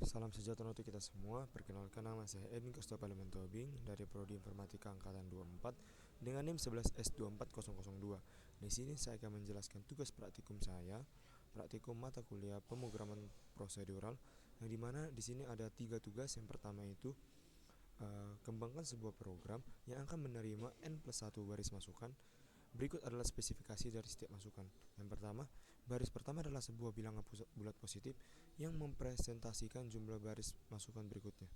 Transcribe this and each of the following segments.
Salam sejahtera untuk kita semua. Perkenalkan, nama saya Edwin Kostopaleman Tobing dari Prodi Informatika Angkatan 24 dengan NIM 11S24002. Di sini saya akan menjelaskan tugas praktikum saya, praktikum mata kuliah pemrograman prosedural, yang dimana di sini ada 3 tugas. Yang pertama itu kembangkan sebuah program yang akan menerima N+1 baris masukan. Berikut adalah spesifikasi dari setiap masukan. Yang pertama, baris pertama adalah sebuah bilangan bulat positif yang mempresentasikan jumlah baris masukan berikutnya.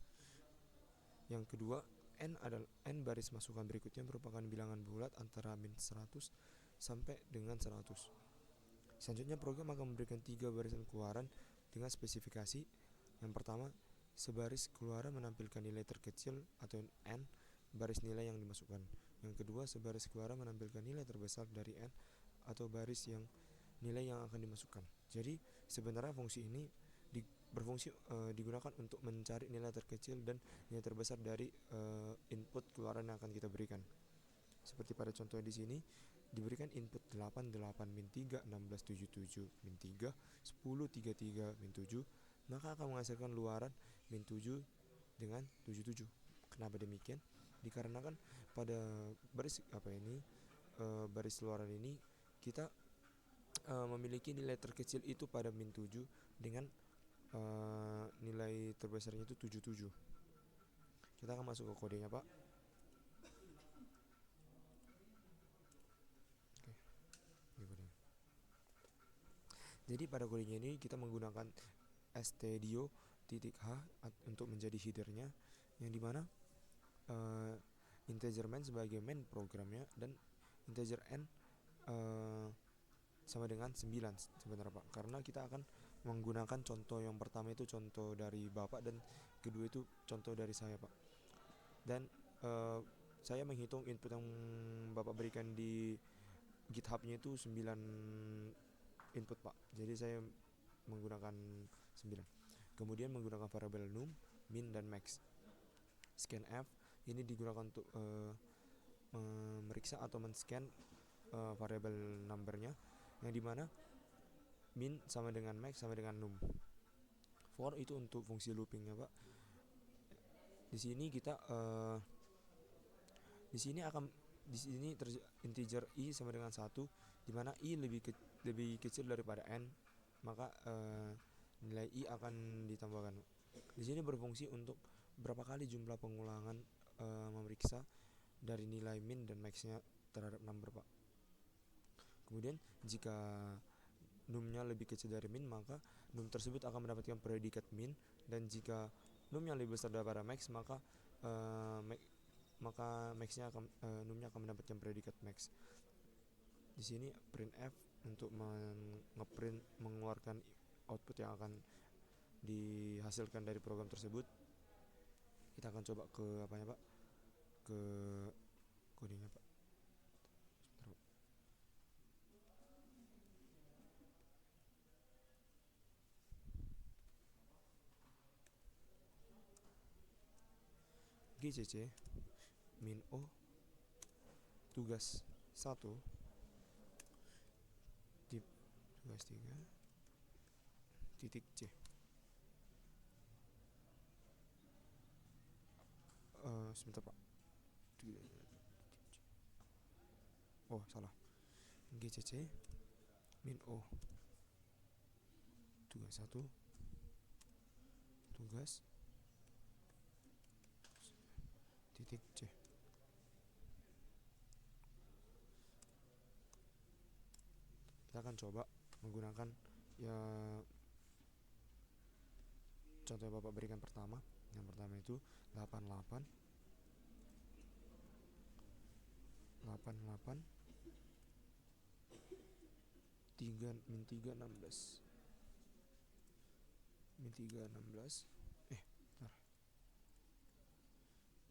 Yang kedua, N adalah N baris masukan berikutnya merupakan bilangan bulat antara min 100 sampai dengan 100. Selanjutnya, program akan memberikan 3 barisan keluaran dengan spesifikasi. Yang pertama, sebaris keluaran menampilkan nilai terkecil atau N baris nilai yang dimasukkan. Yang kedua, sebaris keluaran menampilkan nilai terbesar dari N atau baris yang nilai yang akan dimasukkan. Jadi sebenarnya fungsi ini digunakan untuk mencari nilai terkecil dan nilai terbesar dari input keluaran yang akan kita berikan. Seperti pada contoh di sini diberikan input 8 8 min 3 16 7 7 min 3 10 3 3 min 7, maka akan menghasilkan luaran min 7 dengan 77. Kenapa demikian? Dikarenakan pada baris baris luaran ini kita memiliki nilai terkecil itu pada min 7 dengan nilai terbesarnya itu 77. Kita akan masuk ke kodenya, Pak. Oke, ini kodenya. Jadi pada kodenya ini kita menggunakan stdio.h untuk menjadi headernya, yang dimana integer main sebagai main programnya dan integer n sama dengan 9 sebenarnya, Pak, karena kita akan menggunakan contoh yang pertama itu contoh dari Bapak dan kedua itu contoh dari saya, Pak. Dan saya menghitung input yang Bapak berikan di GitHub-nya itu 9 input, Pak. Jadi saya menggunakan 9. Kemudian menggunakan variabel num, min dan max. Scanf ini digunakan untuk memeriksa atau men-scan variabel numbernya, yang dimana min sama dengan max sama dengan num. For itu untuk fungsi loopingnya, Pak. Di sini kita di sini integer i sama dengan 1, di mana i lebih kecil daripada n, maka nilai i akan ditambahkan. Di sini berfungsi untuk berapa kali jumlah pengulangan memeriksa dari nilai min dan maxnya terhadap number, Pak. Kemudian jika numnya lebih kecil dari min, maka num tersebut akan mendapatkan predikat min, dan jika numnya lebih besar daripada max, maka maxnya akan numnya akan mendapatkan predikat max. Di sini printf untuk mengeluarkan output yang akan dihasilkan dari program tersebut. Kita akan coba ke Pak? Ke kodenya, Pak. GCC min O tugas 1 tugas 3 titik C. Sebentar, Pak. Oh, salah. GCC min O tugas 1 tugas titik C. Kita akan coba menggunakan contoh yang Bapak berikan pertama. Yang pertama itu 88 3 min 3 16 min 3 16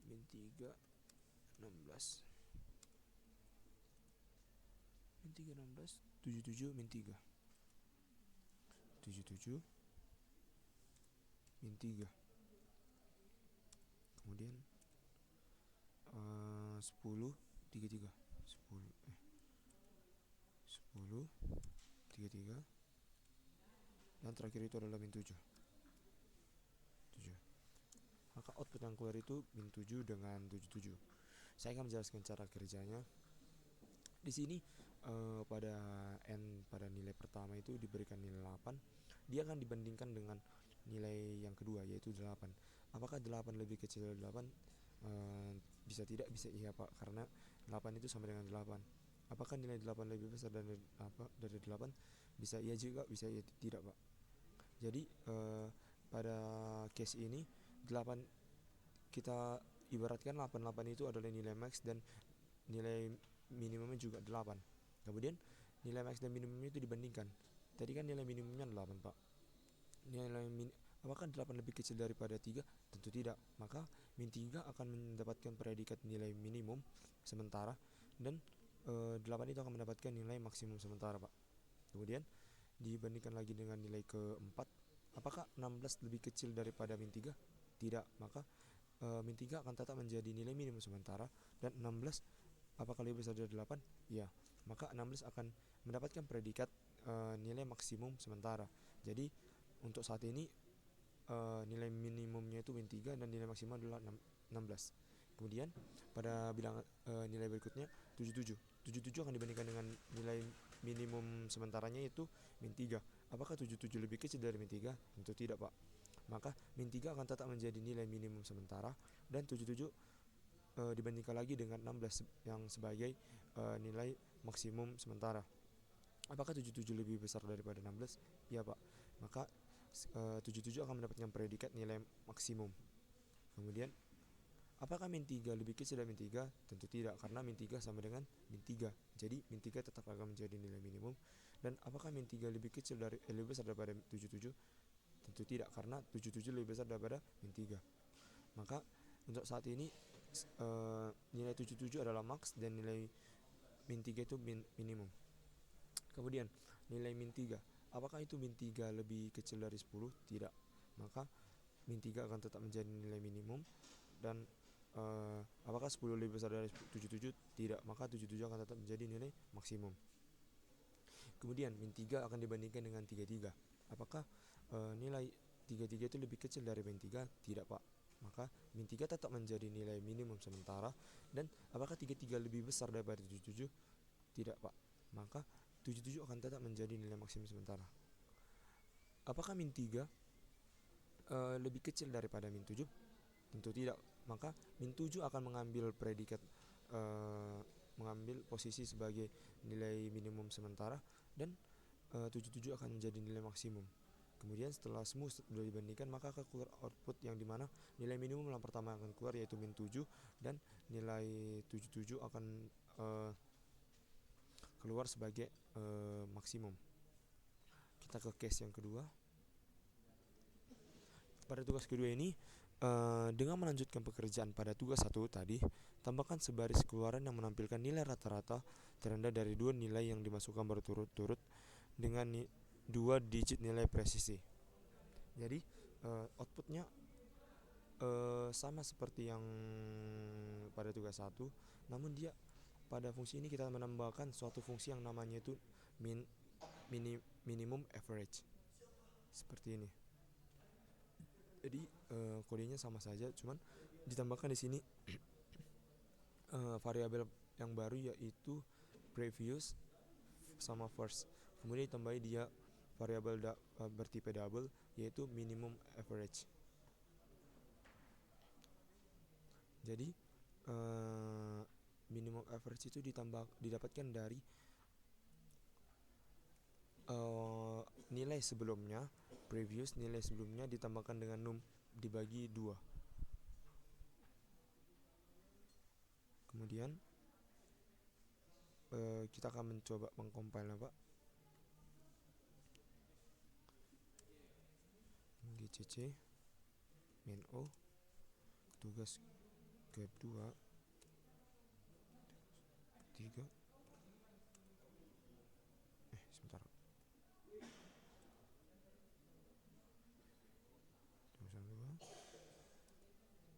min 3 16 min 3 16 77 min 3 77 min 3. Kemudian 10 33 10 33, dan terakhir itu adalah min 7. maka output yang keluar itu min 7 dengan 77. Saya akan menjelaskan cara kerjanya. Di sini pada nilai pertama itu diberikan nilai 8, dia akan dibandingkan dengan nilai yang kedua yaitu 8. Apakah 8 lebih kecil dari 8? Bisa tidak, bisa iya Pak, karena 8 itu sama dengan 8. Apakah nilai 8 lebih besar dari 8? Bisa iya juga, bisa iya tidak Pak. Jadi pada case ini 8, kita ibaratkan 8 itu adalah nilai max dan nilai minimumnya juga 8. Kemudian nilai max dan minimumnya itu dibandingkan. Tadi kan nilai minimumnya 8 Pak. Apakah 8 lebih kecil daripada 3? Tentu tidak. Maka min 3 akan mendapatkan predikat nilai minimum sementara, dan 8 itu akan mendapatkan nilai maksimum sementara Pak. Kemudian dibandingkan lagi dengan nilai keempat, apakah 16 lebih kecil daripada min 3? Tidak. Maka min 3 akan tetap menjadi nilai minimum sementara, dan 16 apakah lebih besar dari 8? Ya. Maka 16 akan mendapatkan predikat nilai maksimum sementara. Jadi untuk saat ini nilai minimumnya itu min 3 dan nilai maksimal adalah 16. Kemudian pada bilangan nilai berikutnya 77. 77 akan dibandingkan dengan nilai minimum sementaranya itu min 3. Apakah 77 lebih kecil dari min 3? Tentu tidak Pak. Maka min 3 akan tetap menjadi nilai minimum sementara, dan 77 dibandingkan lagi dengan 16 yang sebagai nilai maksimum sementara. Apakah 77 lebih besar daripada 16? Ya Pak. Maka 77 akan mendapatkan predikat nilai maksimum. Kemudian apakah min 3 lebih kecil dari min 3? Tentu tidak, karena min 3 sama dengan min 3. Jadi min 3 tetap akan menjadi nilai minimum. Dan apakah min 3 lebih besar daripada 77? Tentu tidak, karena 77 lebih besar daripada min 3. Maka untuk saat ini nilai 77 adalah max dan nilai min 3 itu minimum. Kemudian nilai min 3, apakah itu min 3 lebih kecil dari 10? Tidak. Maka min 3 akan tetap menjadi nilai minimum. Dan apakah 10 lebih besar dari 77? Tidak. Maka 77 akan tetap menjadi nilai maksimum. Kemudian min 3 akan dibandingkan dengan 33. Apakah nilai 33 itu lebih kecil dari min 3? Tidak Pak. Maka min 3 tetap menjadi nilai minimum sementara. Dan apakah 33 lebih besar daripada 77? Tidak Pak. Maka 77 akan tetap menjadi nilai maksimum sementara. Apakah min 3 lebih kecil daripada min 7? Tentu tidak. Maka min 7 akan mengambil predikat mengambil posisi sebagai nilai minimum sementara, dan 77 akan menjadi nilai maksimum. Kemudian setelah semua sudah dibandingkan, maka akan keluar output yang dimana nilai minimum yang pertama akan keluar yaitu min 7, dan nilai 77 akan keluar sebagai maksimum. Kita ke case yang kedua. Pada tugas kedua ini, dengan melanjutkan pekerjaan pada tugas 1 tadi, tambahkan sebaris keluaran yang menampilkan nilai rata-rata terendah dari dua nilai yang dimasukkan berturut-turut dengan 2 digit nilai presisi. Jadi outputnya sama seperti yang pada tugas 1, namun dia pada fungsi ini kita menambahkan suatu fungsi yang namanya itu minimum average. Seperti ini. Jadi kodenya sama saja, cuman ditambahkan di sini variabel yang baru yaitu previous sama first. Kemudian ditambahi dia variabel bertipe double yaitu minimum average. Jadi minimum average itu didapatkan dari nilai sebelumnya, previous nilai sebelumnya ditambahkan dengan num dibagi 2. Kemudian kita akan mencoba mengcompile Pak. GCC min O tugas kedua 3 sebentar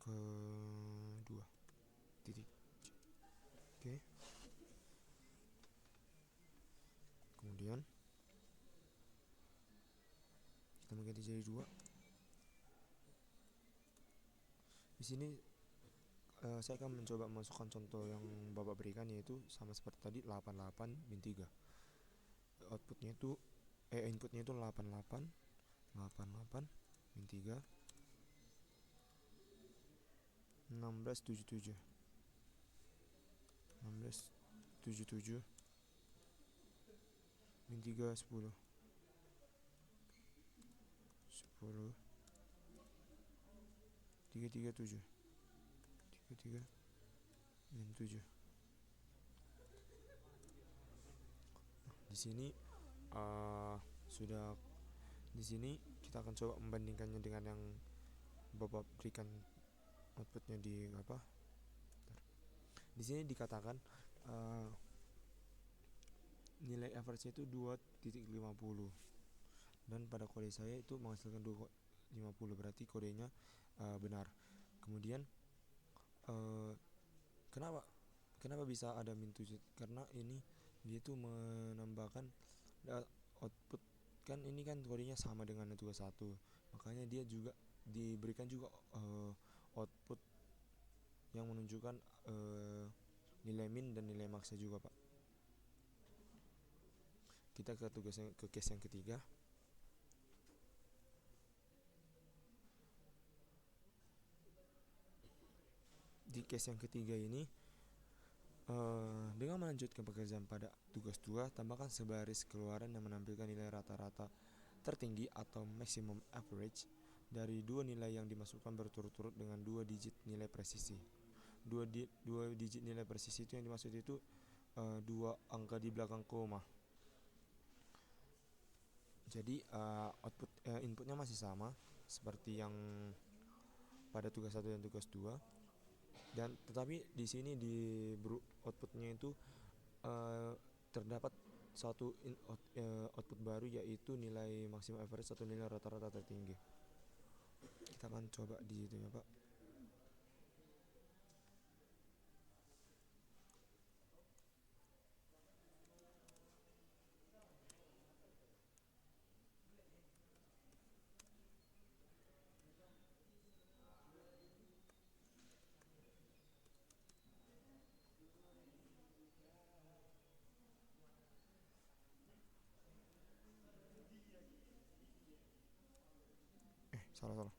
kedua titik. Oke. Kemudian kita mengganti jadi 2. Di sini saya akan mencoba memasukkan contoh yang Bapak berikan, yaitu sama seperti tadi 88 min 3. Outputnya itu inputnya itu 88 min 3 1677 1677 min 3 10 10 337 33 min 7. Di sini sudah di sini kita akan coba membandingkannya dengan yang Bapak berikan outputnya di apa. Di sini dikatakan nilai average itu 2.50 dan pada kode saya itu menghasilkan 2.50, berarti kodenya benar. Kemudian kenapa bisa ada min 7? Karena ini dia itu menambahkan output, kan ini kan kodenya sama dengan tugas 1, makanya dia juga diberikan juga output yang menunjukkan nilai min dan nilai maksa juga, Pak. Kita ke case yang ketiga. Di case yang ketiga ini, dengan melanjutkan pekerjaan pada tugas 2, tambahkan sebaris keluaran yang menampilkan nilai rata-rata tertinggi atau maximum average dari dua nilai yang dimasukkan berturut-turut dengan 2 digit nilai presisi. 2 digit nilai presisi itu yang dimaksud itu 2 angka di belakang koma. Jadi inputnya masih sama seperti yang pada tugas 1 dan tugas 2. Dan tetapi di sini di outputnya itu terdapat satu output baru, yaitu nilai maksimum average atau nilai rata-rata tertinggi. Kita akan coba di situ ya, Pak. Salah.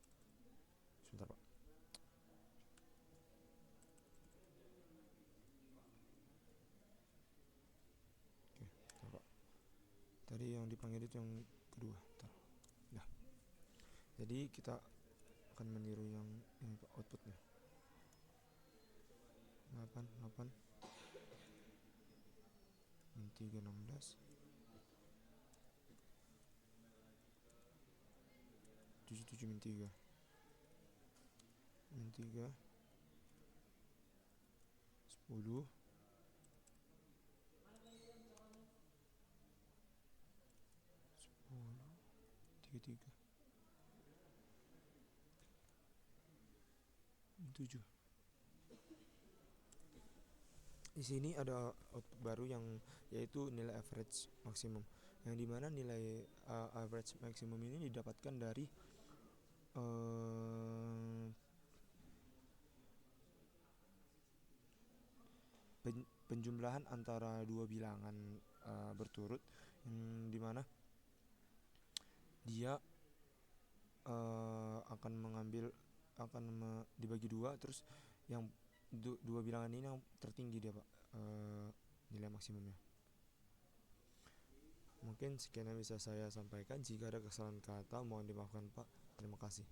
Sebentar, Pak. Oke, bentar, Pak. Tadi yang dipanggil itu yang kedua. Bentar. Nah, jadi kita akan meniru yang ini, Pak, outputnya. 88 min 3 16 77 min 3 10 33 min 7. Di sini ada output baru yang yaitu nilai average maksimum, yang dimana nilai average maksimum ini didapatkan dari penjumlahan antara dua bilangan berturut, yang dimana dia akan dibagi dua, terus yang dua bilangan ini yang tertinggi dia, Pak, nilai maksimumnya. Mungkin sekian yang bisa saya sampaikan. Jika ada kesalahan kata mohon dimaafkan, Pak. Terima kasih.